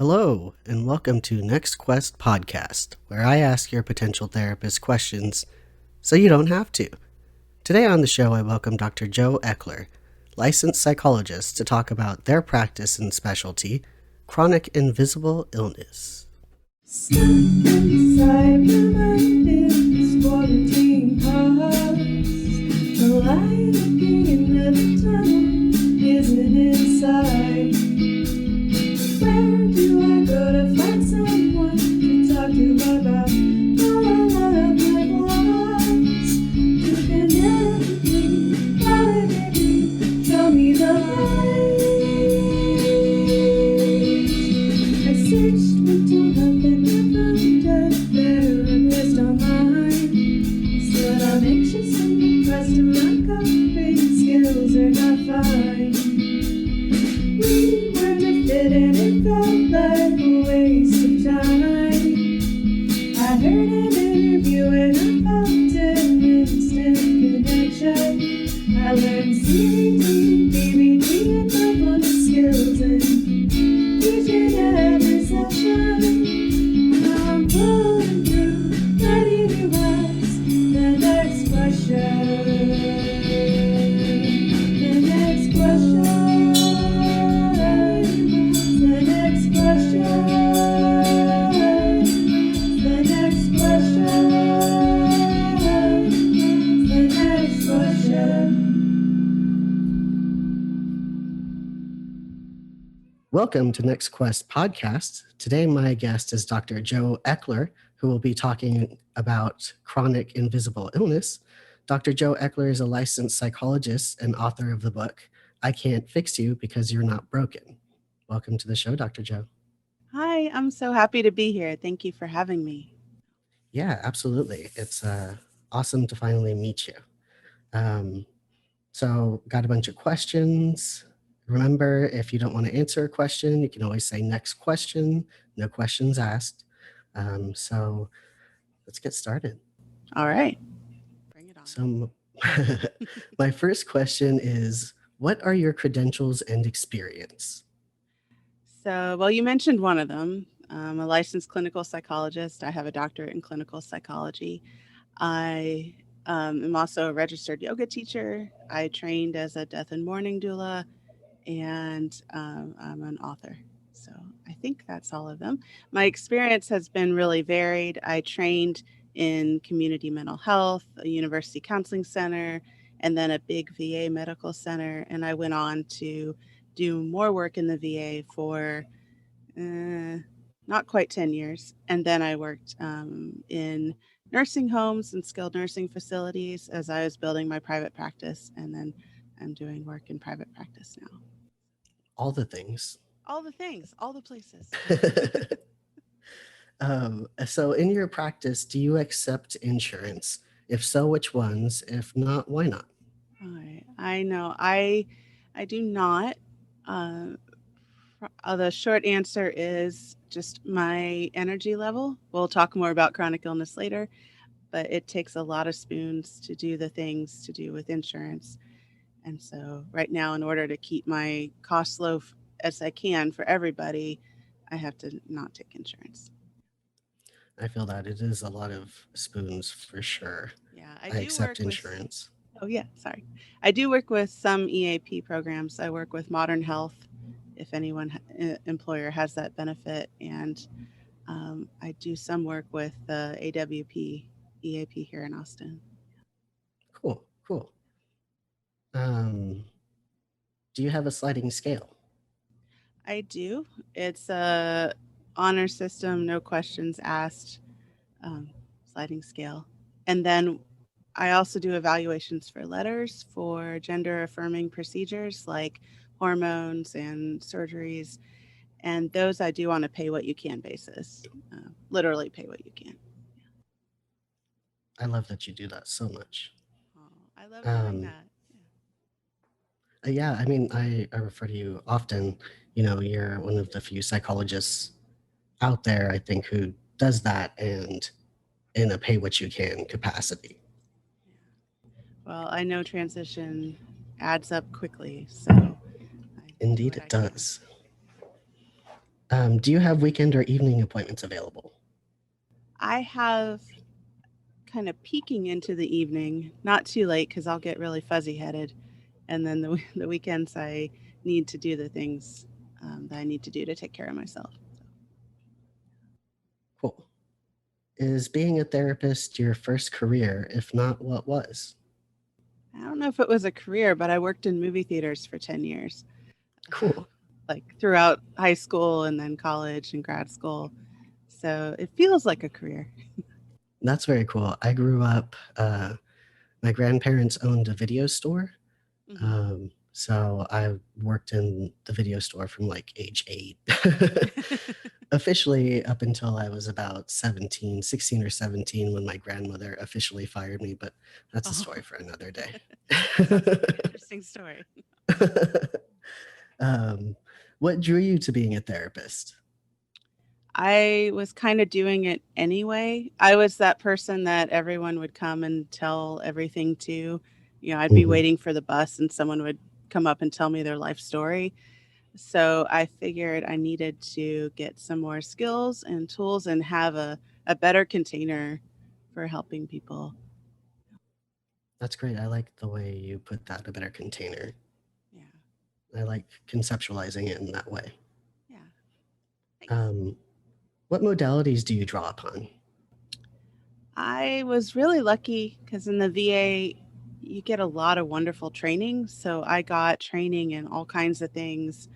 Hello, and welcome to NextQuest podcast, where I ask your potential therapist questions so you don't have to. Today on the show, I welcome Dr. Joe Eckler, licensed psychologist, to talk about their practice and specialty, chronic invisible illness. Stuck inside my mind is quarantine pause. The light at the end of the tunnel isn't inside. Where do I go to find someone to talk to about all of my flaws? You can never be, validate me, show me the light. I searched until nothing I found a therapist online. Said I'm anxious and depressed and my coping skills are not fine. We weren't a fit and it felt like a waste of time. I heard an interview and I felt an instant connection. I learned CBT, BBT, and mindfulness skills and teaching every session. Now I'm pulling through, ready to ask the next question. The next question. The next question. The next question. The next question. Welcome to NextQuest podcast. Today, my guest is Dr. Joe Eckler, who will be talking about chronic invisible illness. Dr. Joe Eckler is a licensed psychologist and author of the book, I Can't Fix You Because You're Not Broken. Welcome to the show, Dr. Joe. Hi, I'm so happy to be here. Thank you for having me. Yeah, absolutely. It's awesome to finally meet you. So got a bunch of questions. Remember, if you don't want to answer a question, you can always say next question, no questions asked. So let's get started. All right. Bring it on. So my first question is, what are your credentials and experience? So, well, you mentioned one of them. I'm a licensed clinical psychologist. I have a doctorate in clinical psychology. I am also a registered yoga teacher. I trained as a death and mourning doula, and I'm an author. So I think that's all of them. My experience has been really varied. I trained in community mental health, a university counseling center, and then a big VA medical center. And I went on to do more work in the VA for not quite 10 years. And then I worked in nursing homes and skilled nursing facilities as I was building my private practice. And then I'm doing work in private practice now. All the things. All the things, all the places. So in your practice, do you accept insurance? If so, which ones? If not, why not? All right. I know. I do not. The short answer is just my energy level. We'll talk more about chronic illness later, but it takes a lot of spoons to do the things to do with insurance. And so right now, in order to keep my costs low as I can for everybody, I have to not take insurance. I feel that it is a lot of spoons for sure. Yeah, I accept insurance. Oh, yeah, sorry. I do work with some EAP programs. I work with Modern Health, if anyone, employer has that benefit. And I do some work with the AWP, EAP here in Austin. Cool. Do you have a sliding scale? I do. It's a honor system, no questions asked, sliding scale. And then I also do evaluations for letters for gender affirming procedures like hormones and surgeries. And those I do on a pay what you can basis, literally pay what you can. I love that you do that so much. Oh, I love doing that. Yeah, I mean, I refer to you often. You know, you're one of the few psychologists out there, I think, who does that and in a pay what you can capacity. Well, I know transition adds up quickly, so Indeed, it does. Do you have weekend or evening appointments available? I have kind of peeking into the evening, not too late because I'll get really fuzzy headed. And then the weekends, I need to do the things that I need to do to take care of myself. Cool. Is being a therapist your first career? If not, what was? I don't know if it was a career, but I worked in movie theaters for 10 years, Cool. like throughout high school and then college and grad school. So it feels like a career. That's very cool. I grew up, my grandparents owned a video store. So I worked in the video store from like age 8. Officially up until I was about 17, 16 or 17 when my grandmother officially fired me, but that's a story for another day. Sounds like an interesting story. What drew you to being a therapist? I was kind of doing it anyway. I was that person that everyone would come and tell everything to. I'd be waiting for the bus and someone would come up and tell me their life story. So I figured I needed to get some more skills and tools and have a better container for helping people. That's great. I like the way you put that, a better container. Yeah. I like conceptualizing it in that way. Yeah. Thanks. What modalities do you draw upon? I was really lucky because in the VA, you get a lot of wonderful training. So I got training in all kinds of things.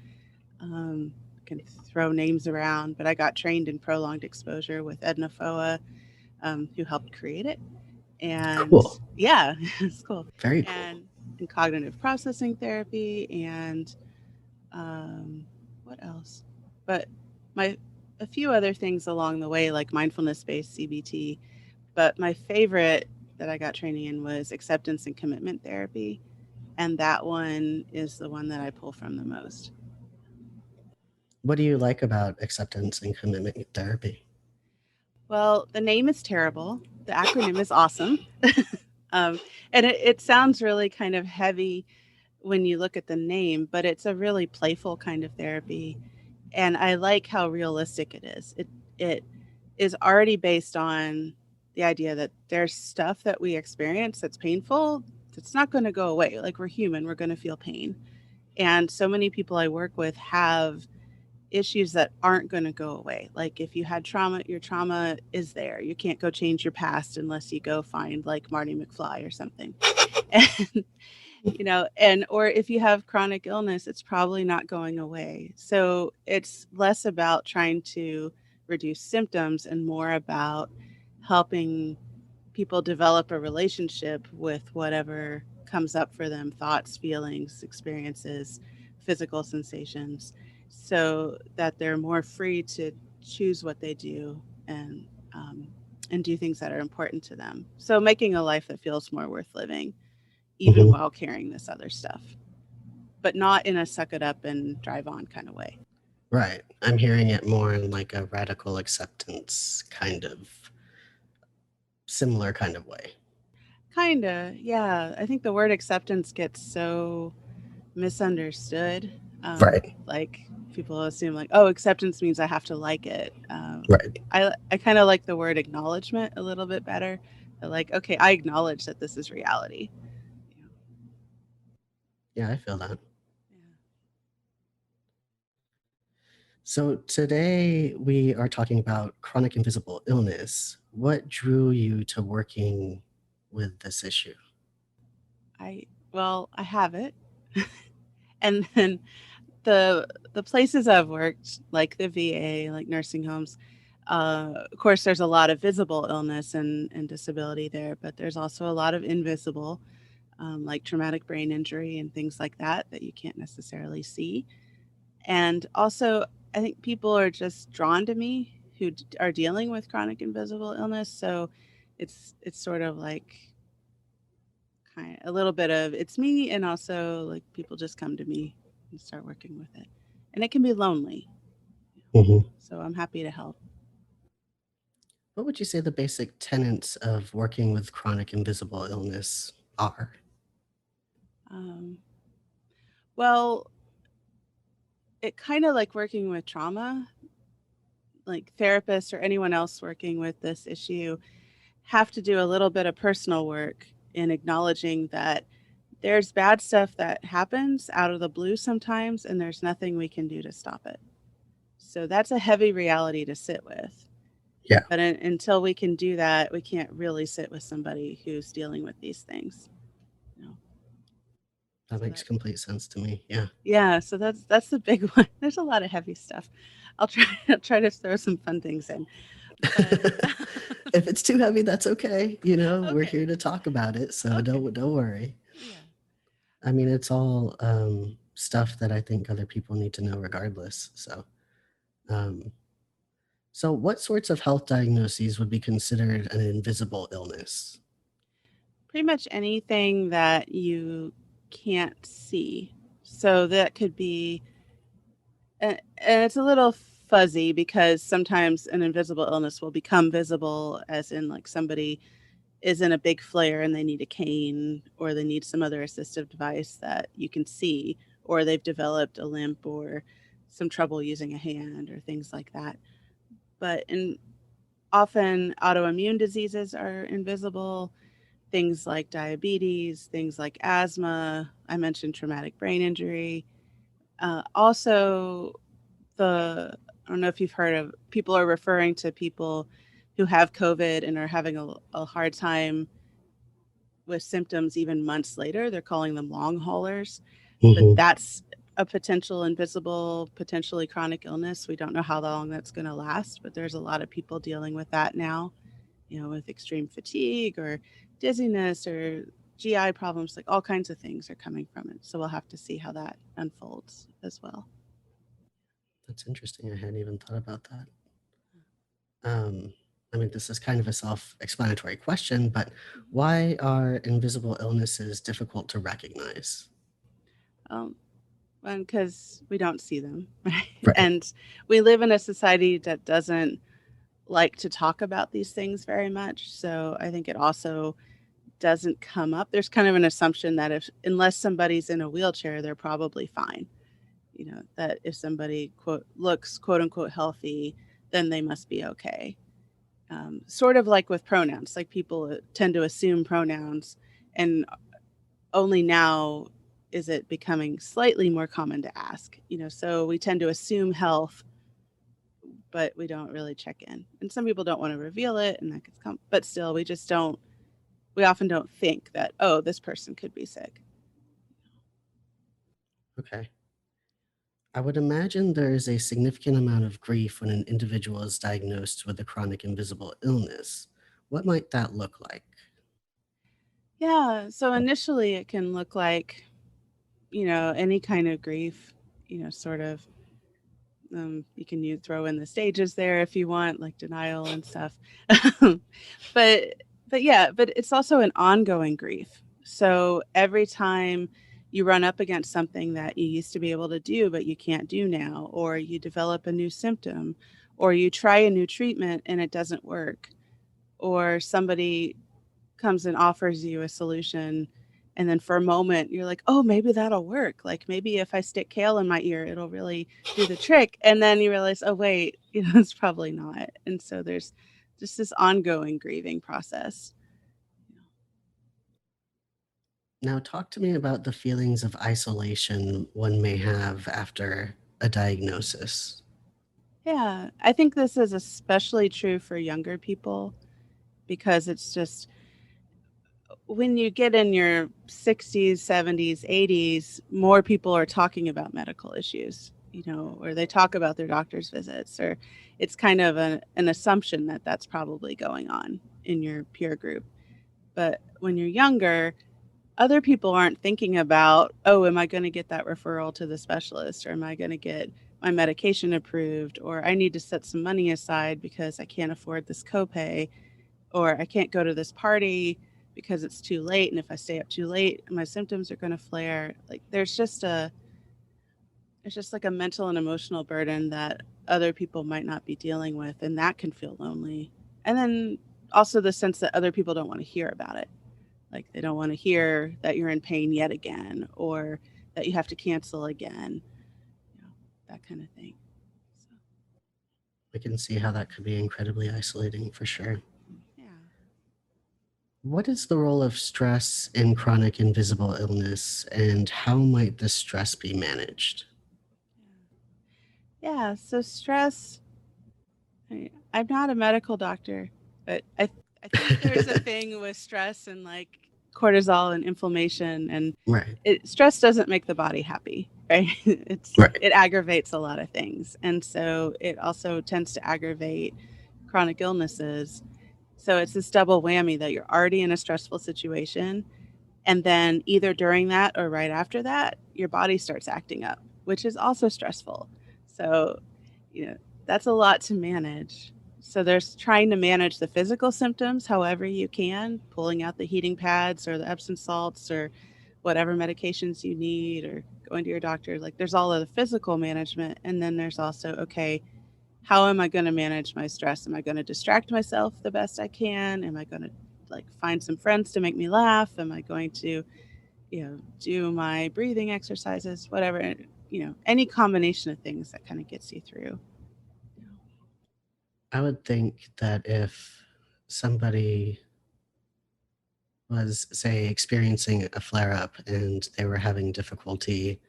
Can throw names around, but I got trained in prolonged exposure with Edna Foa, who helped create it. And Cool. yeah, it's cool. Very cool. And in cognitive processing therapy and what else? But a few other things along the way, like mindfulness-based CBT. But my favorite that I got training in was acceptance and commitment therapy. And that one is the one that I pull from the most. What do you like about acceptance and commitment therapy? Well, the name is terrible. The acronym is awesome. And it sounds really kind of heavy when you look at the name, but it's a really playful kind of therapy. And I like how realistic it is. It is already based on the idea that there's stuff that we experience that's painful that's not going to go away. Like we're human, we're going to feel pain. And so many people I work with have issues that aren't going to go away. Like if you had trauma, your trauma is there. You can't go change your past unless you go find like Marty McFly or something. And or if you have chronic illness, it's probably not going away. So it's less about trying to reduce symptoms and more about helping people develop a relationship with whatever comes up for them, thoughts, feelings, experiences, physical sensations, so that they're more free to choose what they do and do things that are important to them. So making a life that feels more worth living, even while carrying this other stuff, but not in a suck it up and drive on kind of way. Right. I'm hearing it more in like a radical acceptance kind of similar kind of way. Kinda, yeah. I think the word acceptance gets so misunderstood. Right. Like people assume like, oh, acceptance means I have to like it. Right. I kind of like the word acknowledgement a little bit better. Like, okay, I acknowledge that this is reality. Yeah, I feel that. Yeah. So today we are talking about chronic invisible illness. What drew you to working with this issue? I have it. And then the places I've worked, like the VA, like nursing homes, of course, there's a lot of visible illness and disability there, but there's also a lot of invisible, like traumatic brain injury and things like that that you can't necessarily see. And also, I think people are just drawn to me who are dealing with chronic invisible illness. So it's sort of like kind of a little bit of it's me, and also like people just come to me and start working with it, and it can be lonely. So I'm happy to help. What would you say the basic tenets of working with chronic invisible illness are? Well, it kind of like working with trauma, like therapists or anyone else working with this issue have to do a little bit of personal work in acknowledging that there's bad stuff that happens out of the blue sometimes, and there's nothing we can do to stop it. So that's a heavy reality to sit with. Yeah. But until we can do that, we can't really sit with somebody who's dealing with these things. That makes complete sense to me. Yeah. Yeah, so that's the big one. There's a lot of heavy stuff. I'll try to throw some fun things in. But If it's too heavy, that's okay. We're Okay. here to talk about it, so Okay. don't worry. Yeah. I mean, it's all stuff that I think other people need to know regardless. So what sorts of health diagnoses would be considered an invisible illness? Pretty much anything that you can't see. So that could be, and it's a little fuzzy because sometimes an invisible illness will become visible, as in like somebody is in a big flare and they need a cane or they need some other assistive device that you can see, or they've developed a limp or some trouble using a hand or things like that. But often autoimmune diseases are invisible, things like diabetes, things like asthma. I mentioned traumatic brain injury. Also, I don't know if you've heard of, people are referring to people who have COVID and are having a hard time with symptoms even months later. They're calling them long haulers. But that's a potential invisible, potentially chronic illness. We don't know how long that's going to last, but there's a lot of people dealing with that now, with extreme fatigue or dizziness or GI problems, like all kinds of things are coming from it. So we'll have to see how that unfolds as well. That's interesting. I hadn't even thought about that. I mean, this is kind of a self-explanatory question, but why are invisible illnesses difficult to recognize? Because we don't see them, right? Right. And we live in a society that doesn't like to talk about these things very much. So I think it also doesn't come up. There's kind of an assumption that unless somebody's in a wheelchair, they're probably fine. That if somebody looks quote unquote healthy, then they must be okay. Sort of like with pronouns, like people tend to assume pronouns, and only now is it becoming slightly more common to ask. So we tend to assume health, but we don't really check in. And some people don't want to reveal it, and that could come, but still, we often don't think that, oh, this person could be sick. Okay. I would imagine there is a significant amount of grief when an individual is diagnosed with a chronic invisible illness. What might that look like? Yeah, so initially it can look like, any kind of grief, sort of. You can throw in the stages there if you want, like denial and stuff. but it's also an ongoing grief. So every time you run up against something that you used to be able to do but you can't do now, or you develop a new symptom, or you try a new treatment and it doesn't work, or somebody comes and offers you a solution, and then for a moment you're like, oh, maybe that'll work. Like maybe if I stick kale in my ear, it'll really do the trick. And then you realize, oh, wait, it's probably not. And so there's just this ongoing grieving process. Now, talk to me about the feelings of isolation one may have after a diagnosis. Yeah, I think this is especially true for younger people, because it's just when you get in your 60s, 70s, 80s, more people are talking about medical issues, or they talk about their doctor's visits, or it's kind of an assumption that that's probably going on in your peer group. But when you're younger, other people aren't thinking about, oh, am I going to get that referral to the specialist, or am I going to get my medication approved, or I need to set some money aside because I can't afford this copay, or I can't go to this party because it's too late, and if I stay up too late, my symptoms are going to flare. Like there's just like a mental and emotional burden that other people might not be dealing with, and that can feel lonely. And then also the sense that other people don't want to hear about it. Like they don't want to hear that you're in pain yet again, or that you have to cancel again. that kind of thing. So, I can see how that could be incredibly isolating for sure. yeah. What is the role of stress in chronic invisible illness, and how might this stress be managed? Yeah, so stress, I'm not a medical doctor, but I think there's a thing with stress and like cortisol and inflammation, and Right. stress doesn't make the body happy, right? Right. It aggravates a lot of things, and so it also tends to aggravate chronic illnesses. So it's this double whammy that you're already in a stressful situation, and then either during that or right after that, your body starts acting up, which is also stressful. So, that's a lot to manage. So there's trying to manage the physical symptoms however you can, pulling out the heating pads or the Epsom salts or whatever medications you need, or going to your doctor. Like, there's all of the physical management. And then there's also, okay, how am I going to manage my stress? Am I going to distract myself the best I can? Am I going to like find some friends to make me laugh? Am I going to, do my breathing exercises, whatever, any combination of things that kind of gets you through. I would think that if somebody was, say, experiencing a flare-up and they were having difficulty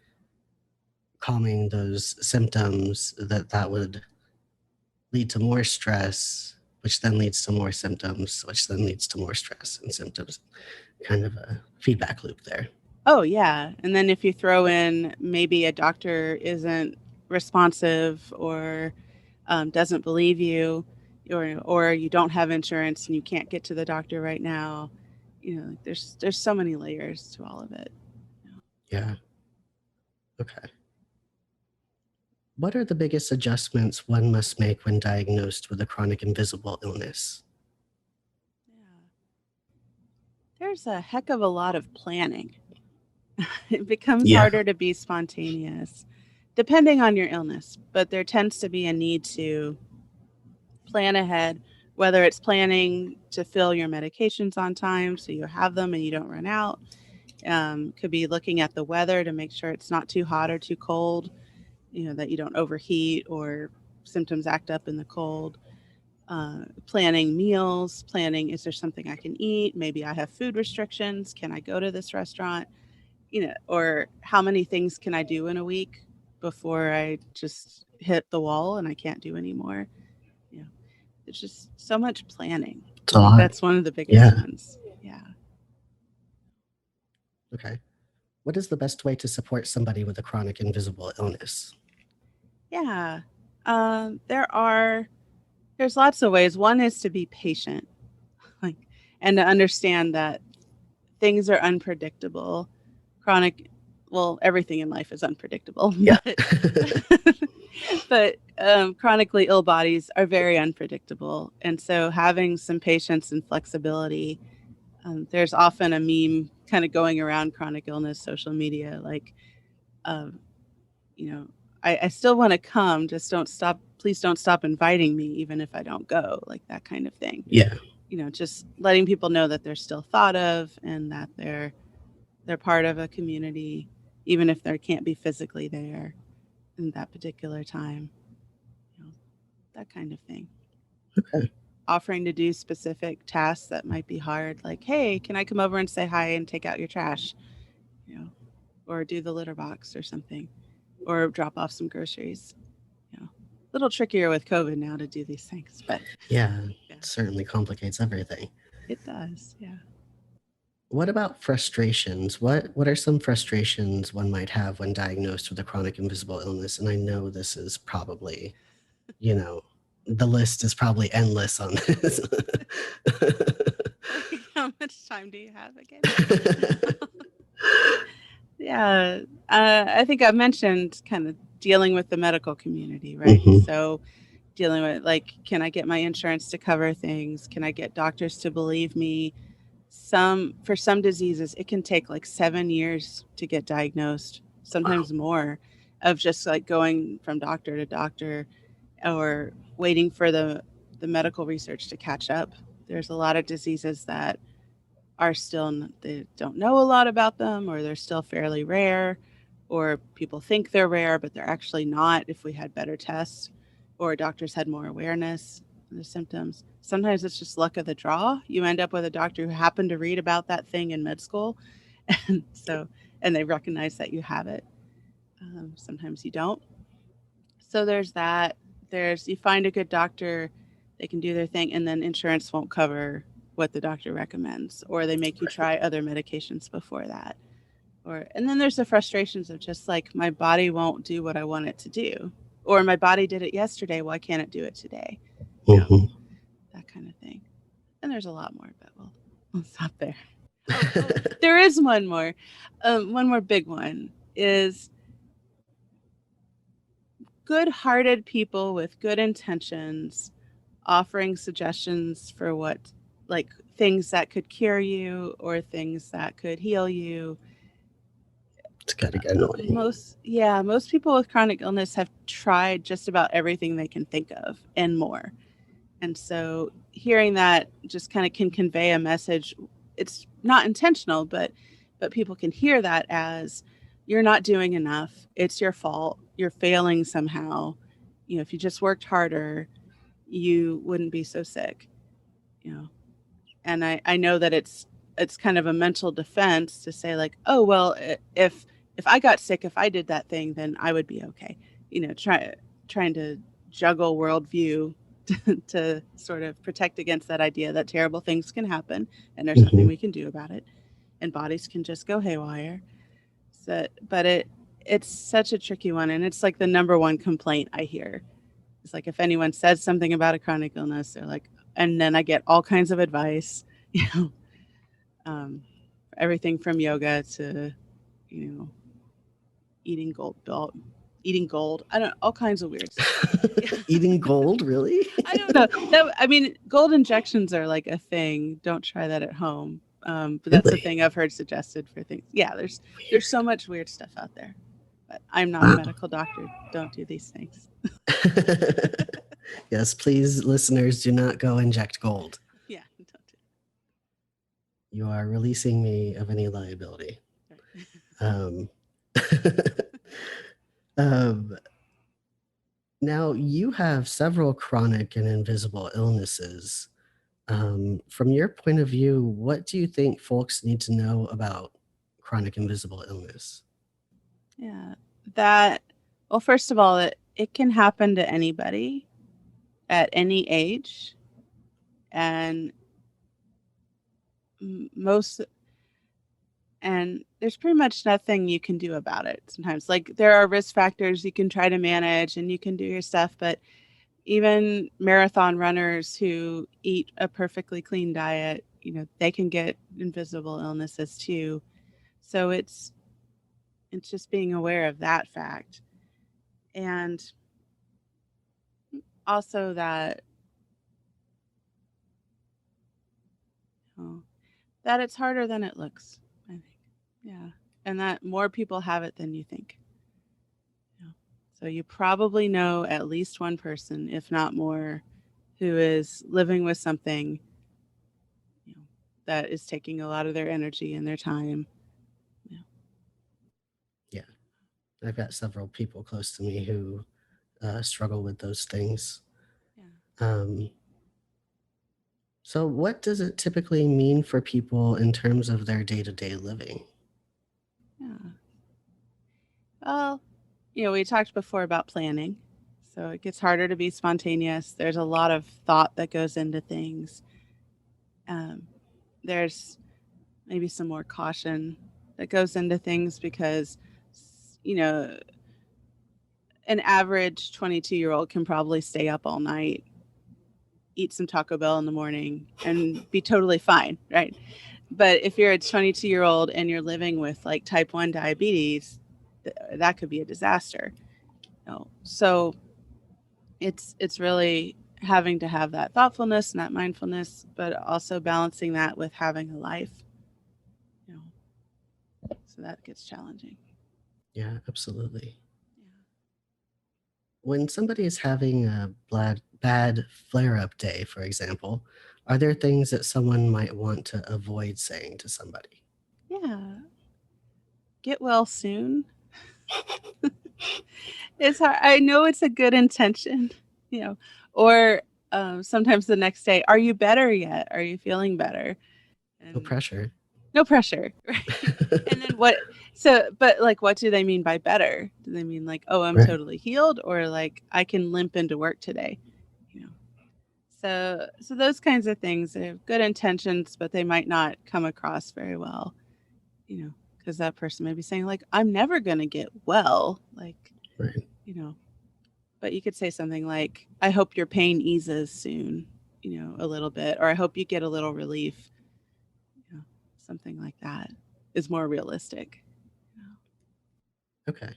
calming those symptoms, that would lead to more stress, which then leads to more symptoms, which then leads to more stress and symptoms. Kind of a feedback loop there. Oh, yeah. And then if you throw in maybe a doctor isn't responsive or doesn't believe you, or you don't have insurance and you can't get to the doctor right now, there's so many layers to all of it. Yeah. Okay. What are the biggest adjustments one must make when diagnosed with a chronic invisible illness? Yeah. There's a heck of a lot of planning. It becomes harder to be spontaneous depending on your illness, but there tends to be a need to plan ahead, whether it's planning to fill your medications on time so you have them and you don't run out. Could be looking at the weather to make sure it's not too hot or too cold, that you don't overheat or symptoms act up in the cold. Planning meals, planning, is there something I can eat? Maybe I have food restrictions. Can I go to this restaurant? Or how many things can I do in a week before I just hit the wall and I can't do anymore? There's just so much planning. That's one of the biggest ones. Yeah. Okay. What is the best way to support somebody with a chronic invisible illness? Yeah. There's lots of ways. One is to be patient, and to understand that things are unpredictable. Everything in life is unpredictable. Yeah. But chronically ill bodies are very unpredictable. And so having some patience and flexibility, there's often a meme kind of going around chronic illness social media, like, I still want to come, just please don't stop inviting me, even if I don't go, like that kind of thing. Yeah. Just letting people know that they're still thought of and that they're part of a community, even if they can't be physically there in that particular time, that kind of thing. Okay. Offering to do specific tasks that might be hard, like, hey, can I come over and say hi and take out your trash, or do the litter box or something, or drop off some groceries. A little trickier with COVID now to do these things, but yeah. It certainly complicates everything. It does, yeah. What about frustrations? What are some frustrations one might have when diagnosed with a chronic invisible illness? And I know this is probably, the list is probably endless on this. How much time do you have again? Yeah, I think I've mentioned kind of dealing with the medical community, right? Mhm. So dealing with, like, can I get my insurance to cover things? Can I get doctors to believe me? For some diseases, it can take like 7 years to get diagnosed, sometimes more, of just like going from doctor to doctor or waiting for the medical research to catch up. There's a lot of diseases that are still, they don't know a lot about them, or they're still fairly rare, or people think they're rare, but they're actually not if we had better tests or doctors had more awareness of the symptoms. Sometimes it's just luck of the draw. You end up with a doctor who happened to read about that thing in med school, and they recognize that you have it. Sometimes you don't. So there's that. You find a good doctor, they can do their thing, and then insurance won't cover what the doctor recommends, or they make you try other medications before that. And then there's the frustrations of just like, my body won't do what I want it to do, or my body did it yesterday, why can't it do it today? Mm-hmm. That kind of thing. And there's a lot more, but we'll stop there. There is one more big one is good-hearted people with good intentions offering suggestions for what, like, things that could cure you or things that could heal you. It's kind of annoying. Most people with chronic illness have tried just about everything they can think of and more. And so hearing that just kind of can convey a message. It's not intentional, but people can hear that as, you're not doing enough. It's your fault. You're failing somehow. If you just worked harder, you wouldn't be so sick. And I know that it's kind of a mental defense to say, like, oh, well, if I got sick, if I did that thing, then I would be okay. Trying to juggle worldview to sort of protect against that idea that terrible things can happen and there's nothing we can do about it, and bodies can just go haywire. But it's such a tricky one, and it's like the number one complaint I hear. It's like, if anyone says something about a chronic illness, they're like, and then I get all kinds of advice, everything from yoga to, eating gold. I don't know, all kinds of weird stuff. Eating gold, really? I don't know. Gold injections are like a thing. Don't try that at home. But that's the thing I've heard suggested for things. Yeah, there's so much weird stuff out there. But I'm not a medical doctor. Don't do these things. Yes, please, listeners, do not go inject gold. Yeah, don't do it. You are releasing me of any liability. Now, you have several chronic and invisible illnesses. From your point of view, what do you think folks need to know about chronic invisible illness? Yeah, well, first of all, it can happen to anybody at any age, and there's pretty much nothing you can do about it sometimes. Like, there are risk factors you can try to manage and you can do your stuff, but even marathon runners who eat a perfectly clean diet, they can get invisible illnesses too. So it's just being aware of that fact. And also that it's harder than it looks, I think. Yeah. And that more people have it than you think. So you probably know at least one person, if not more, who is living with something that is taking a lot of their energy and their time. Yeah. I've got several people close to me who struggle with those things. Yeah. So what does it typically mean for people in terms of their day-to-day living? Yeah. Well, we talked before about planning. So it gets harder to be spontaneous. There's a lot of thought that goes into things. There's maybe some more caution that goes into things because, an average 22-year-old can probably stay up all night, eat some Taco Bell in the morning, and be totally fine, right? But if you're a 22-year-old and you're living with like type 1 diabetes, that could be a disaster. So it's really having to have that thoughtfulness and that mindfulness, but also balancing that with having a life. So that gets challenging. Yeah, absolutely. Yeah. When somebody is having a bad flare-up day, for example, are there things that someone might want to avoid saying to somebody? Yeah. Get well soon. It's hard. I know it's a good intention, or sometimes the next day, are you better yet? Are you feeling better? No pressure. No pressure. Right? And then but like, what do they mean by better? Do they mean like, oh, I'm Right. totally healed, or like I can limp into work today? So those kinds of things, they have good intentions, but they might not come across very well, because that person may be saying like, I'm never going to get well. Like, Right. But you could say something like, I hope your pain eases soon, a little bit, or I hope you get a little relief. Something like that is more realistic. Okay.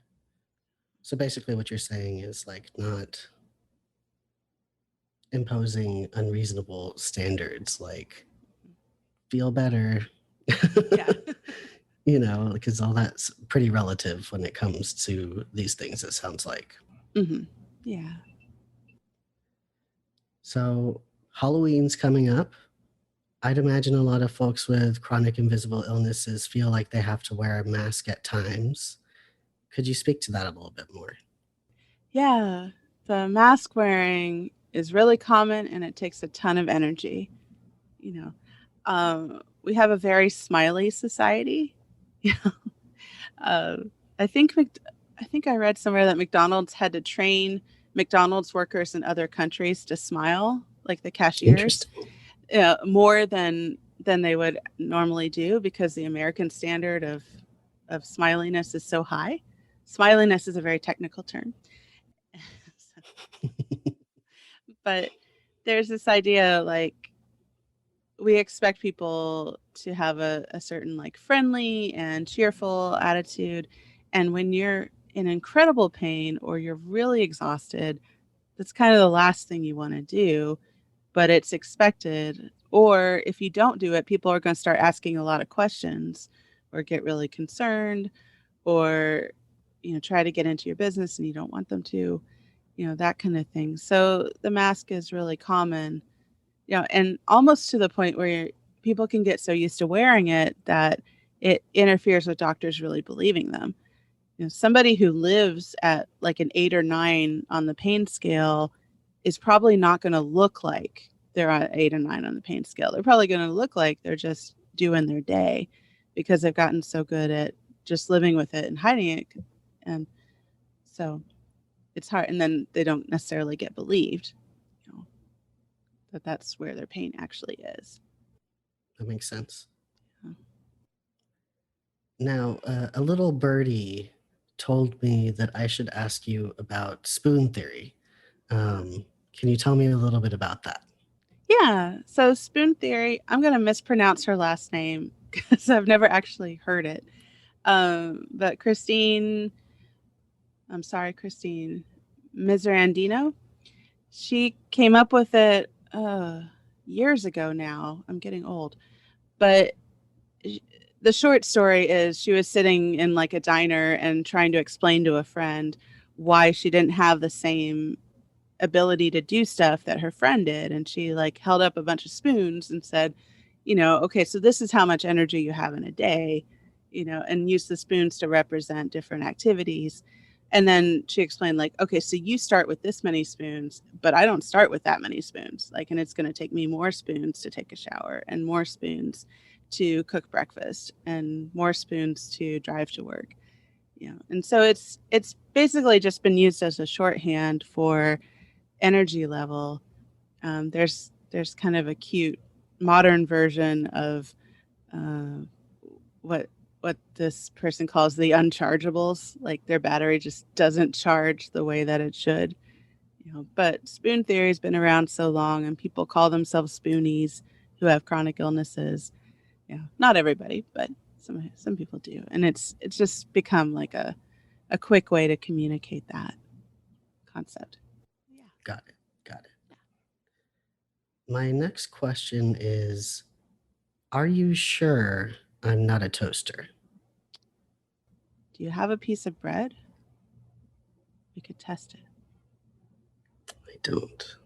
So basically what you're saying is like not imposing unreasonable standards, like feel better. Yeah. Because all that's pretty relative when it comes to these things, it sounds like. Mm-hmm. Yeah. So Halloween's coming up. I'd imagine a lot of folks with chronic invisible illnesses feel like they have to wear a mask at times. Could you speak to that a little bit more? Yeah. The mask wearing is really common, and it takes a ton of energy. We have a very smiley society. I think I read somewhere that McDonald's had to train McDonald's workers in other countries to smile, like the cashiers, more than they would normally do, because the American standard of smiliness is so high. Smiliness is a very technical term. But there's this idea like we expect people to have a certain like friendly and cheerful attitude. And when you're in incredible pain or you're really exhausted, that's kind of the last thing you want to do, but it's expected. Or if you don't do it, people are going to start asking a lot of questions or get really concerned, or, try to get into your business and you don't want them to, that kind of thing. So the mask is really common, and almost to the point where people can get so used to wearing it that it interferes with doctors really believing them. Somebody who lives at like an 8 or 9 on the pain scale is probably not going to look like they're on 8 or 9 on the pain scale. They're probably going to look like they're just doing their day, because they've gotten so good at just living with it and hiding it. And so it's hard. And then they don't necessarily get believed, that that's where their pain actually is. That makes sense. Yeah. Now, a little birdie told me that I should ask you about spoon theory. Can you tell me a little bit about that? Yeah. So spoon theory, I'm going to mispronounce her last name because I've never actually heard it. But Christine Miserandino, she came up with it years ago now. I'm getting old. But the short story is she was sitting in like a diner and trying to explain to a friend why she didn't have the same ability to do stuff that her friend did. And she like held up a bunch of spoons and said, okay, so this is how much energy you have in a day, and use the spoons to represent different activities. And then she explained like, okay, so you start with this many spoons, but I don't start with that many spoons. Like, and it's going to take me more spoons to take a shower, and more spoons to cook breakfast, and more spoons to drive to work. And so it's basically just been used as a shorthand for energy level. There's kind of a cute modern version of what this person calls the unchargeables, like their battery just doesn't charge the way that it should. But spoon theory has been around so long, and people call themselves spoonies who have chronic illnesses. Not everybody, but some people do, and it's just become like a quick way to communicate that concept. Yeah. Got it. My next question is, are you sure I'm not a toaster? Do you have a piece of bread? We could test it. I don't.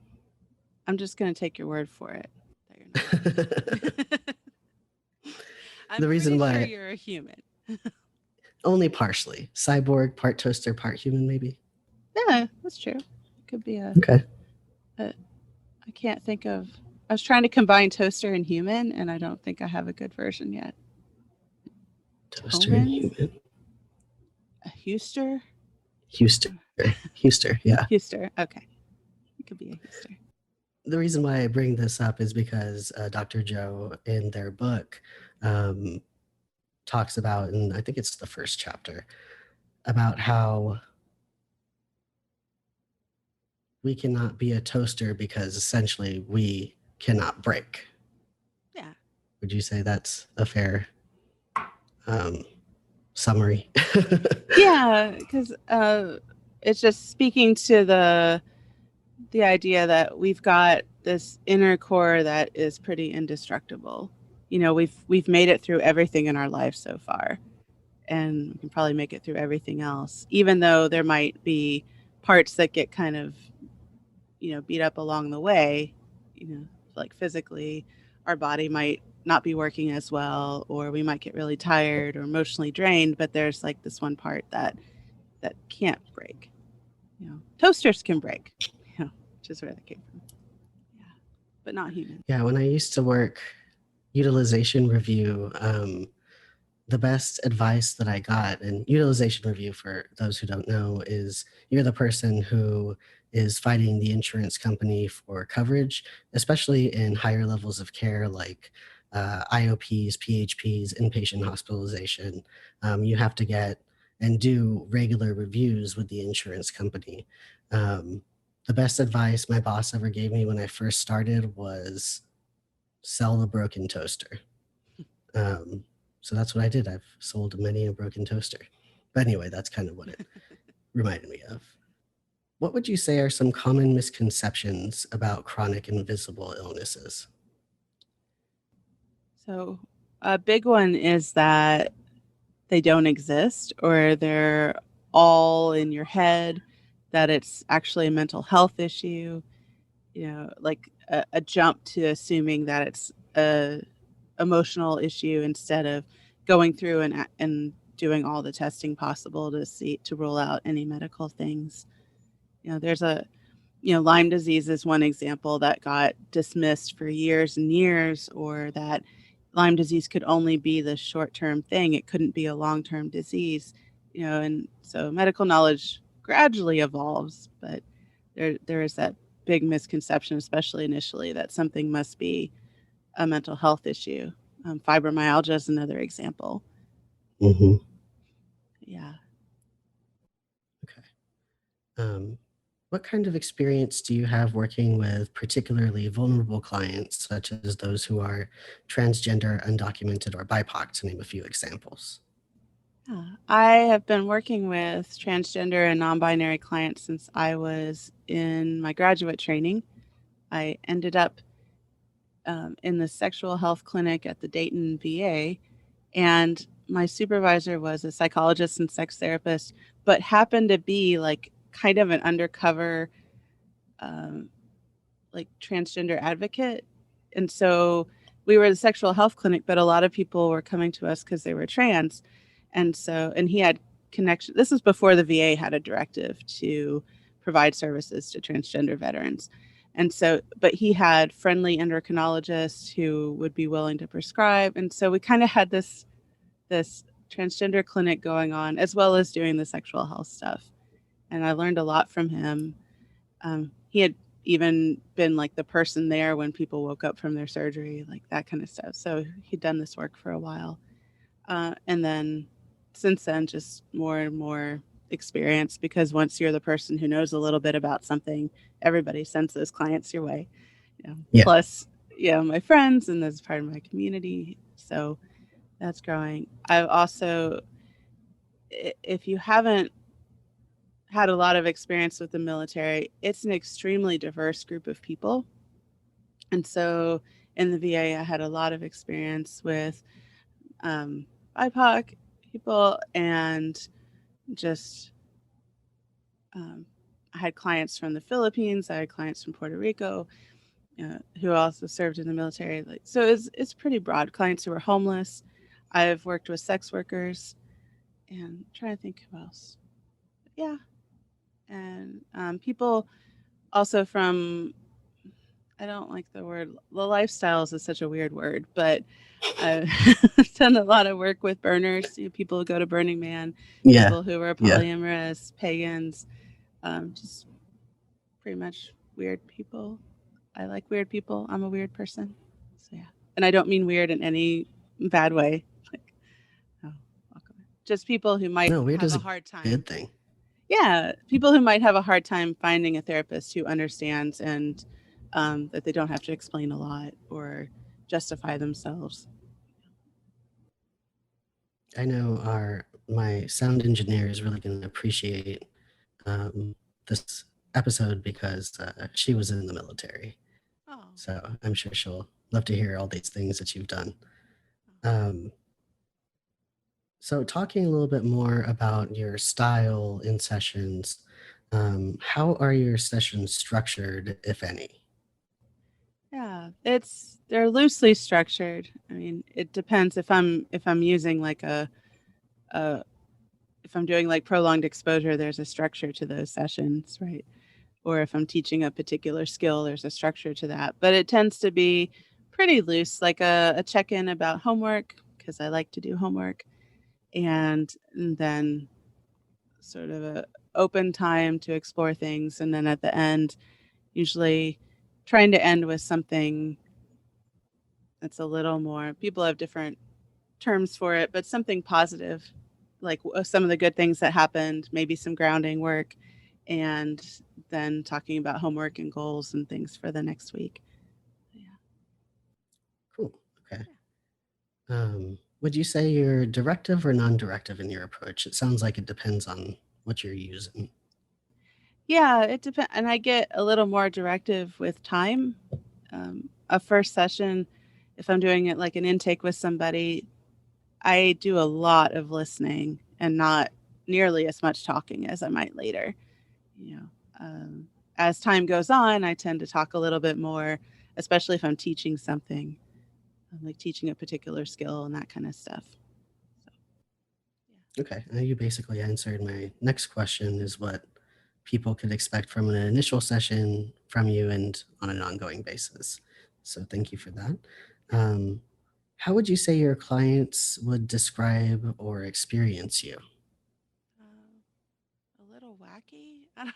I'm just going to take your word for it that you're not. I'm The reason pretty why sure you're a human. Only partially. Cyborg, part toaster, part human, maybe. Yeah, that's true. It could be Okay. I can't think of. I was trying to combine toaster and human, and I don't think I have a good version yet. Toaster and Toman? human. A Huster? Huster. Huster, yeah. Huster. Okay. It could be a Huster. The reason why I bring this up is because Dr. Joe, in their book, talks about, and I think it's the first chapter, about how we cannot be a toaster because essentially we cannot break. Yeah. Would you say that's a fair summary? Yeah, because it's just speaking to the idea that we've got this inner core that is pretty indestructible. You know, we've made it through everything in our life so far, and we can probably make it through everything else, even though there might be parts that get kind of, beat up along the way. Like physically, our body might not be working as well, or we might get really tired or emotionally drained, but there's like this one part that can't break. Toasters can break, which is where that came from. Yeah, but not humans. Yeah, when I used to work utilization review, the best advice that I got, and utilization review, for those who don't know, is you're the person who is fighting the insurance company for coverage, especially in higher levels of care like IOPs, PHPs, inpatient hospitalization. You have to get and do regular reviews with the insurance company. The best advice my boss ever gave me when I first started was sell the broken toaster. So that's what I did. I've sold many a broken toaster. But anyway, that's kind of what it reminded me of. What would you say are some common misconceptions about chronic invisible illnesses? So a big one is that they don't exist, or they're all in your head, that it's actually a mental health issue, like a jump to assuming that it's a emotional issue instead of going through and doing all the testing possible to rule out any medical things. There's Lyme disease is one example that got dismissed for years and years, or that Lyme disease could only be the short-term thing. It couldn't be a long-term disease, and so medical knowledge gradually evolves, but there is that big misconception, especially initially, that something must be a mental health issue. Fibromyalgia is another example. Mm-hmm. Yeah. Okay. What kind of experience do you have working with particularly vulnerable clients, such as those who are transgender, undocumented, or BIPOC, to name a few examples? Yeah. I have been working with transgender and non-binary clients since I was in my graduate training. I ended up in the sexual health clinic at the Dayton VA, and my supervisor was a psychologist and sex therapist, but happened to be like kind of an undercover like transgender advocate. And so we were the sexual health clinic, but a lot of people were coming to us because they were trans. And he had connection. This was before the VA had a directive to provide services to transgender veterans. And so, but he had friendly endocrinologists who would be willing to prescribe. And so we kind of had this transgender clinic going on, as well as doing the sexual health stuff. And I learned a lot from him. He had even been like the person there when people woke up from their surgery, like that kind of stuff. So he'd done this work for a while. And then since then, just more and more experience, because once you're the person who knows a little bit about something, everybody sends those clients your way. Yeah. Plus, my friends, and that's part of my community. So that's growing. I've also, if you haven't had a lot of experience with the military, it's an extremely diverse group of people. And so in the VA, I had a lot of experience with BIPOC people, and just I had clients from the Philippines, I had clients from Puerto Rico, who also served in the military. So it's pretty broad. Clients who were homeless. I've worked with sex workers, and I'm trying to think who else. Yeah. And people also from, I don't like the word, the lifestyles is such a weird word, but I've done a lot of work with burners, people who go to Burning Man, Yeah. people who are polyamorous, pagans, just pretty much weird people. I like weird people. I'm a weird person. So yeah. And I don't mean weird in any bad way. Like, oh, welcome. Just people who might No, weird have is a a hard time. good thing. Yeah, people who might have a hard time finding a therapist who understands and that they don't have to explain a lot or justify themselves. I know my sound engineer is really going to appreciate this episode because she was in the military. Oh. So I'm sure she'll love to hear all these things that you've done. So talking a little bit more about your style in sessions, how are your sessions structured, if any? Yeah, they're loosely structured. I mean, it depends if I'm using like a if I'm doing like prolonged exposure, there's a structure to those sessions, right? Or if I'm teaching a particular skill, there's a structure to that. But it tends to be pretty loose, like a check-in about homework, because I like to do homework, and then sort of a open time to explore things. And then at the end, usually trying to end with something that's a little more, people have different terms for it, but something positive, like some of the good things that happened, maybe some grounding work, and then talking about homework and goals and things for the next week. Yeah. Cool. Okay. Would you say you're directive or non-directive in your approach? It sounds like it depends on what you're using. Yeah, it depends. And I get a little more directive with time. A first session, if I'm doing it like an intake with somebody, I do a lot of listening and not nearly as much talking as I might later. You know, as time goes on, I tend to talk a little bit more, especially if I'm teaching something, like teaching a particular skill and that kind of stuff. So, yeah. Okay, now you basically answered my next question, is what people could expect from an initial session from you and on an ongoing basis. So thank you for that. How would you say your clients would describe or experience you? A little wacky. I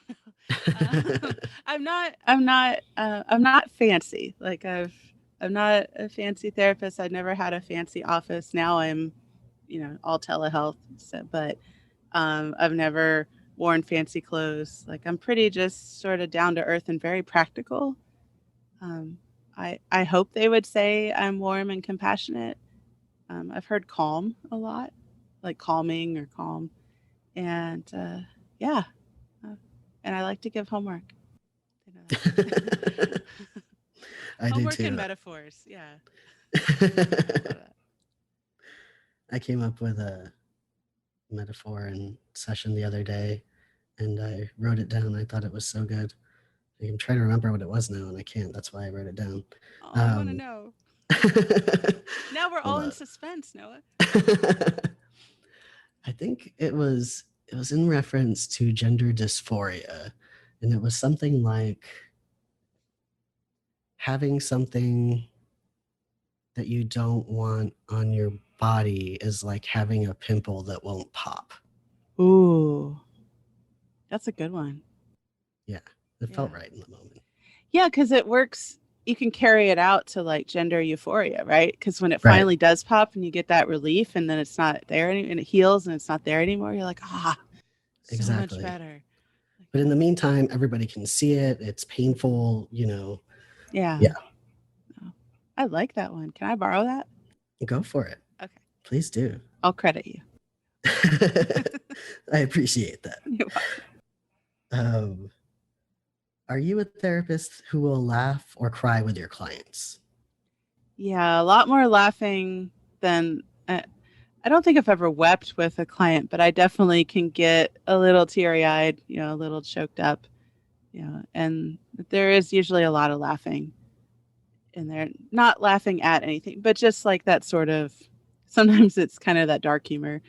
don't know. I'm not fancy. Like I'm not a fancy therapist. I never had a fancy office. Now I'm, all telehealth. So, but I've never worn fancy clothes. Like I'm pretty just sort of down to earth and very practical. I hope they would say I'm warm and compassionate. I've heard calm a lot, like calming or calm, and yeah, and I like to give homework. I homework do too. and metaphors, yeah. I came up with a metaphor in session the other day, and I wrote it down. I thought it was so good. I'm trying to remember what it was now, and I can't. That's why I wrote it down. Oh, I want to know. Now we're all in suspense, Noah. I think it was in reference to gender dysphoria, and it was something like having something that you don't want on your body is like having a pimple that won't pop. Ooh, that's a good one. Yeah, it felt right in the moment. Yeah, because it works. You can carry it out to like gender euphoria, right? Because when it finally does pop and you get that relief, and then it's not there and it heals and it's not there anymore, you're like, so much better. But in the meantime, everybody can see it. It's painful, Yeah. Oh, I like that one. Can I borrow that? Go for it. Okay. Please do. I'll credit you. I appreciate that. You're welcome. Are you a therapist who will laugh or cry with your clients? Yeah, a lot more laughing than I don't think I've ever wept with a client, but I definitely can get a little teary-eyed, a little choked up, and there is usually a lot of laughing in there. Not laughing at anything, but just like that sort of, sometimes it's kind of that dark humor,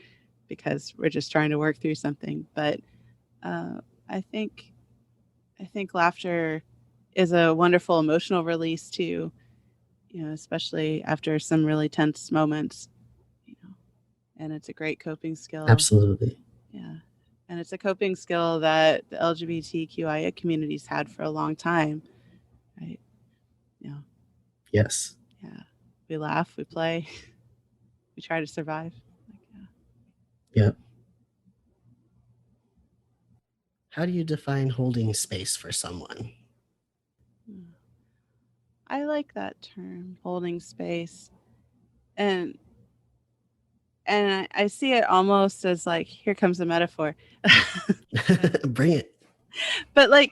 because we're just trying to work through something. But I think laughter is a wonderful emotional release too, especially after some really tense moments, and it's a great coping skill. Absolutely. Yeah. And it's a coping skill that the LGBTQIA community's had for a long time, right? Yes. Yeah. We laugh, we play, we try to survive. Yep. How do you define holding space for someone? I like that term, holding space. And I see it almost as like, here comes a metaphor. Bring it. But like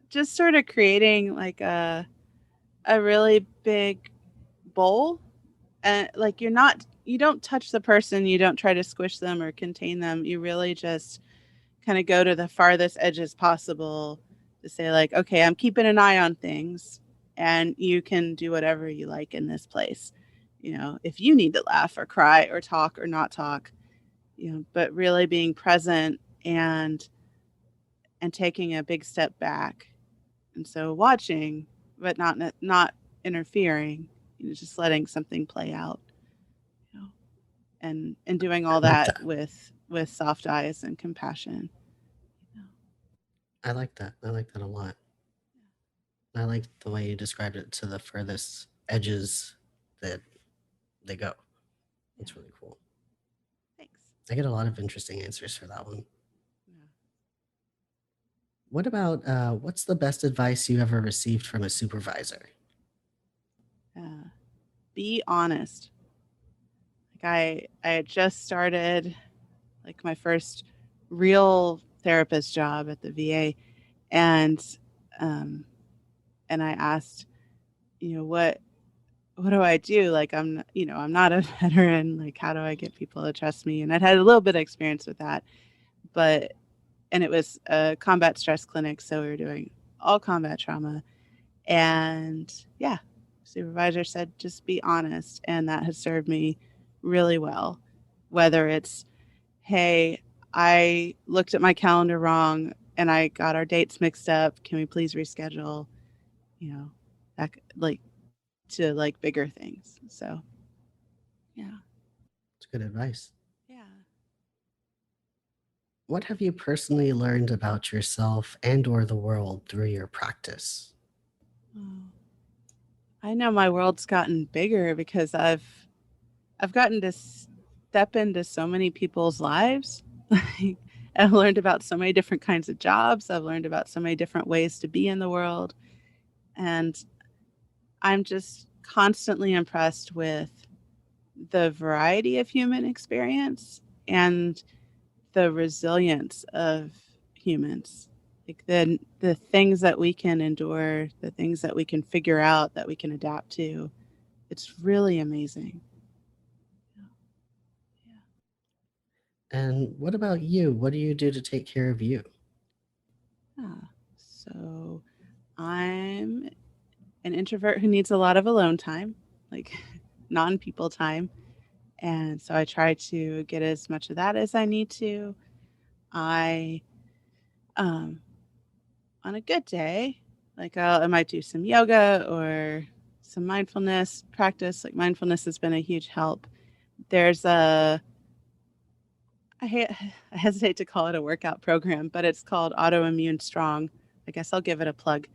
just sort of creating like a really big bowl, and like you don't touch the person, you don't try to squish them or contain them, you really just kind of go to the farthest edges possible to say like, okay, I'm keeping an eye on things and you can do whatever you like in this place. If you need to laugh or cry or talk or not talk, but really being present and taking a big step back. And so watching, but not interfering, just letting something play out, and doing all that with soft eyes and compassion. I like that. I like that a lot. I like the way you described it, to the furthest edges that they go. It's really cool. Thanks. I get a lot of interesting answers for that one. What about what's the best advice you ever received from a supervisor? Be honest. Like I had just started like my first real therapist job at the VA, and I asked, what do I do? Like I'm not a veteran. Like how do I get people to trust me? And I'd had a little bit of experience with that, and it was a combat stress clinic, so we were doing all combat trauma. And yeah, supervisor said, just be honest. And that has served me really well. Whether it's, hey, I looked at my calendar wrong and I got our dates mixed up. Can we please reschedule? That like to like bigger things. So yeah. It's good advice. Yeah. What have you personally learned about yourself and or the world through your practice? I know my world's gotten bigger because I've gotten to step into so many people's lives. I've learned about so many different kinds of jobs. I've learned about so many different ways to be in the world. And I'm just constantly impressed with the variety of human experience and the resilience of humans. Like the things that we can endure, the things that we can figure out, that we can adapt to. It's really amazing. And what about you? What do you do to take care of you? So I'm an introvert who needs a lot of alone time, like non-people time. And so I try to get as much of that as I need to. I, on a good day, like I might do some yoga or some mindfulness practice. Like mindfulness has been a huge help. There's I hesitate to call it a workout program, but it's called Autoimmune Strong. I guess I'll give it a plug.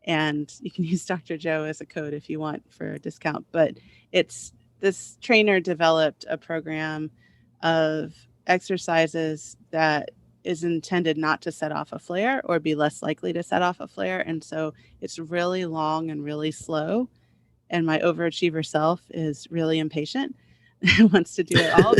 And you can use Dr. Joe as a code if you want for a discount. But this trainer developed a program of exercises that is intended not to set off a flare or be less likely to set off a flare. And so it's really long and really slow. And my overachiever self is really impatient and wants to do it all.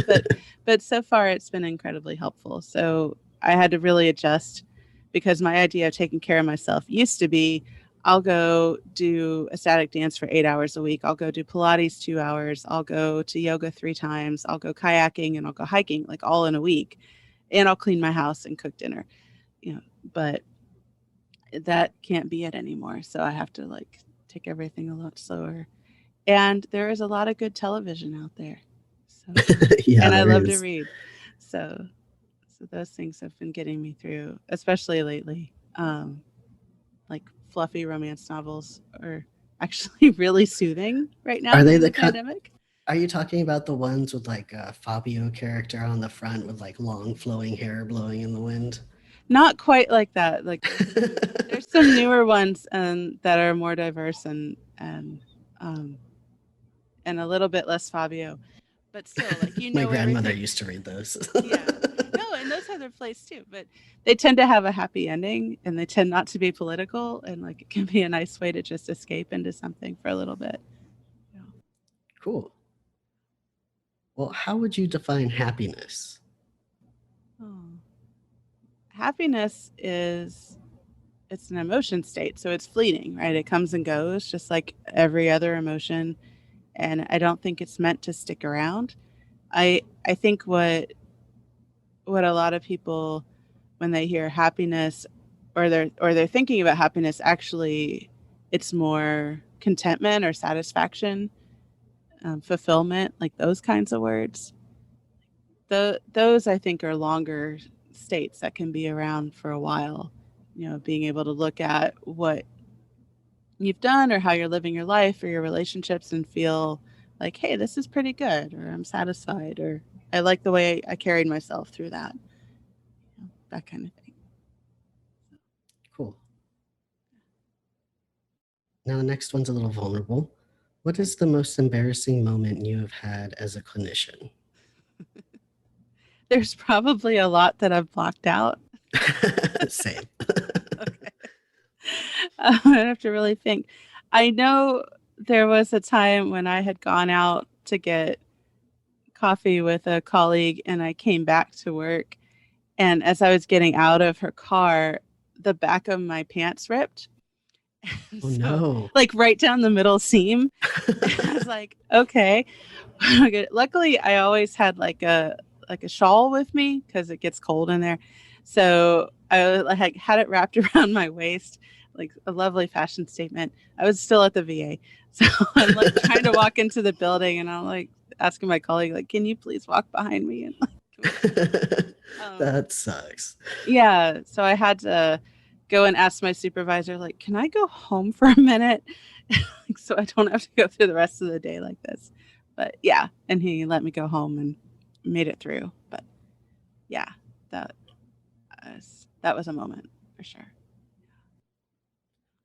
But so far it's been incredibly helpful. So I had to really adjust, because my idea of taking care of myself used to be, I'll go do a static dance for 8 hours a week. I'll go do Pilates 2 hours. I'll go to yoga 3 times. I'll go kayaking and I'll go hiking, like all in a week. And I'll clean my house and cook dinner. But that can't be it anymore. So I have to like take everything a lot slower. And there is a lot of good television out there. So, Yeah, and I there love to is. read. So those things have been getting me through, especially lately. Like fluffy romance novels are actually really soothing right now Are they during the the pandemic. Are you talking about the ones with like a Fabio character on the front with like long flowing hair blowing in the wind? Not quite like that. Like there's some newer ones that are more diverse um, and a little bit less Fabio, but still, like My grandmother everything. used to read those. Yeah, no, and those have their place too, but they tend to have a happy ending, and they tend not to be political, and like it can be a nice way to just escape into something for a little bit. Yeah. Cool. Well, how would you define happiness? Oh. Happiness it's an emotion state, so it's fleeting, right? It comes and goes just like every other emotion, and I don't think it's meant to stick around. I think what a lot of people, when they hear happiness or they're thinking about happiness, actually it's more contentment or satisfaction, fulfillment, like those kinds of words. Those I think are longer states that can be around for a while. Being able to look at what you've done or how you're living your life or your relationships and feel like, hey, this is pretty good, or I'm satisfied, or I like the way I carried myself through that, that kind of thing. Cool. Now, the next one's a little vulnerable. What is the most embarrassing moment you have had as a clinician? There's probably a lot that I've blocked out. Same. Okay. I have to really think. I know there was a time when I had gone out to get coffee with a colleague and I came back to work. And as I was getting out of her car, the back of my pants ripped. Oh, no. Like right down the middle seam. I was like, okay. Luckily, I always had like a shawl with me because it gets cold in there. So I had it wrapped around my waist, like a lovely fashion statement. I was still at the VA. So I'm like trying to walk into the building and I'm like asking my colleague, like, can you please walk behind me? And that sucks. Yeah. So I had to go and ask my supervisor, like, can I go home for a minute? So I don't have to go through the rest of the day like this. But yeah, and he let me go home and made it through. But yeah, that was a moment for sure.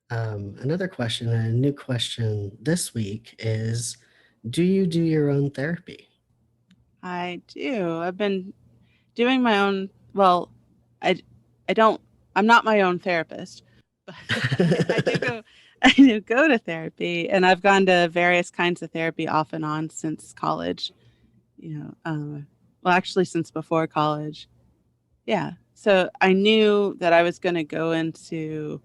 Another question, a new question this week is, do you do your own therapy? I do. I've been doing my own. Well, I don't. I'm not my own therapist, but I do go. I do go to therapy, and I've gone to various kinds of therapy off and on since college. Well, actually, since before college. Yeah. So I knew that I was going to go into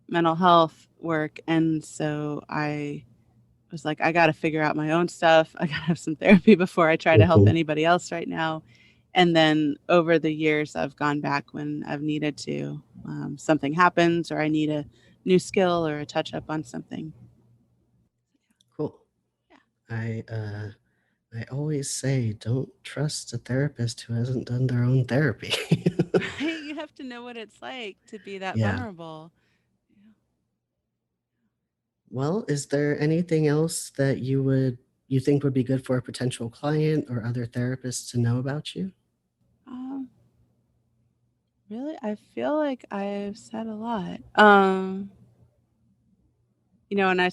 mental health work, and so I was like, I got to figure out my own stuff. I got to have some therapy before I try to help anybody else right now. And then over the years, I've gone back when I've needed to. Something happens, or I need a new skill or a touch up on something. Cool. Yeah. I always say, don't trust a therapist who hasn't done their own therapy. Right? You have to know what it's like to be that Yeah. vulnerable. Well, is there anything else that you think would be good for a potential client or other therapists to know about you? Really, I feel like I've said a lot. And I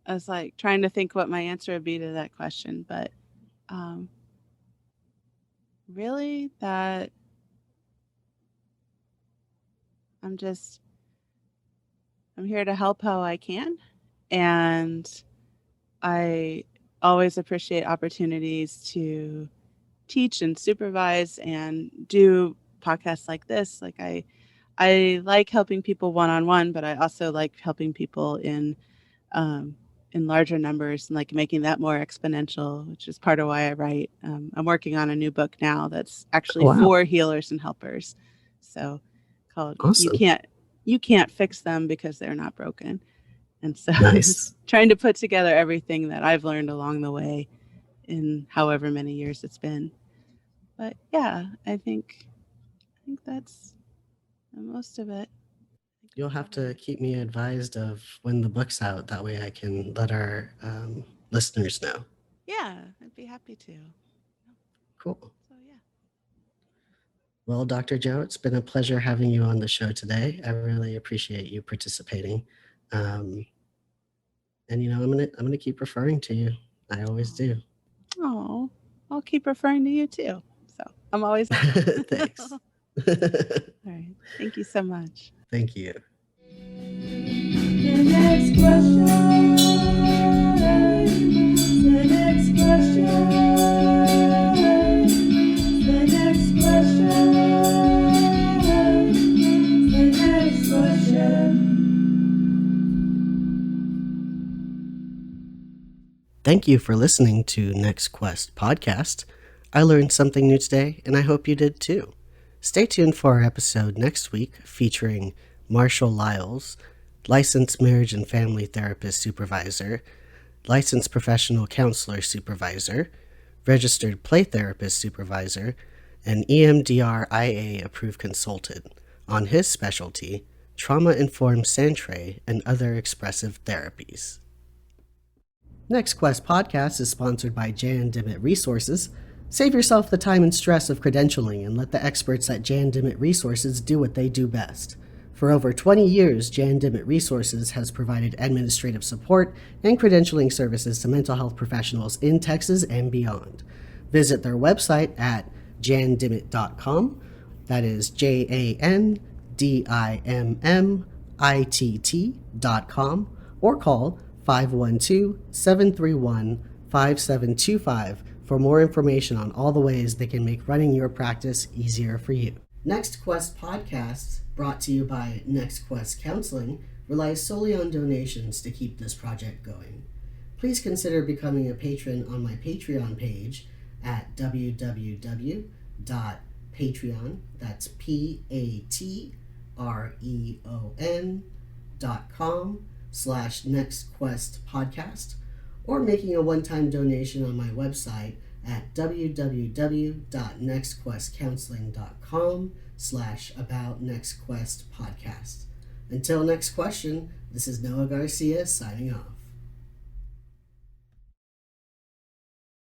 was like trying to think what my answer would be to that question, but really that I'm here to help how I can, and I always appreciate opportunities to teach and supervise and do podcasts like this. Like I like helping people one-on-one, but I also like helping people in larger numbers and like making that more exponential, which is part of why I write. I'm working on a new book now that's actually for healers and helpers. So called Awesome. You can't fix them because they're not broken. And so Nice. trying to put together everything that I've learned along the way in however many years it's been. But yeah, I think that's most of it. You'll have to keep me advised of when the book's out. That way I can let our listeners know. Yeah, I'd be happy to. Cool. So yeah. Well, Dr. Joe, it's been a pleasure having you on the show today. I really appreciate you participating. And I'm gonna keep referring to you. I always do. Oh, I'll keep referring to you too. So I'm always happy. Thanks. All right. Thank you so much. Thank you. The next question. The next question. The next question. The next question. Thank you for listening to NextQuest podcast. I learned something new today, and I hope you did too. Stay tuned for our episode next week featuring Marshall Lyles, licensed marriage and family therapist supervisor, licensed professional counselor supervisor, registered play therapist supervisor, and EMDRIA Approved Consultant on his specialty, trauma-informed Sandtray and other expressive therapies. NextQuest podcast is sponsored by Jan Dimmitt Resources. Save yourself the time and stress of credentialing and let the experts at Jan Dimmitt Resources do what they do best. For over 20 years, Jan Dimmitt Resources has provided administrative support and credentialing services to mental health professionals in Texas and beyond. Visit their website at jandimmitt.com. That is JANDIMMITT.com, or call 512-731-5725 for more information on all the ways they can make running your practice easier for you. NextQuest podcast, brought to you by NextQuest Counseling, relies solely on donations to keep this project going. Please consider becoming a patron on my Patreon page at www.patreon, that's patreon.com/NextQuest or making a one-time donation on my website at www.nextquestcounseling.com/about NextQuest podcast. Until next question, this is Noah Garcia signing off.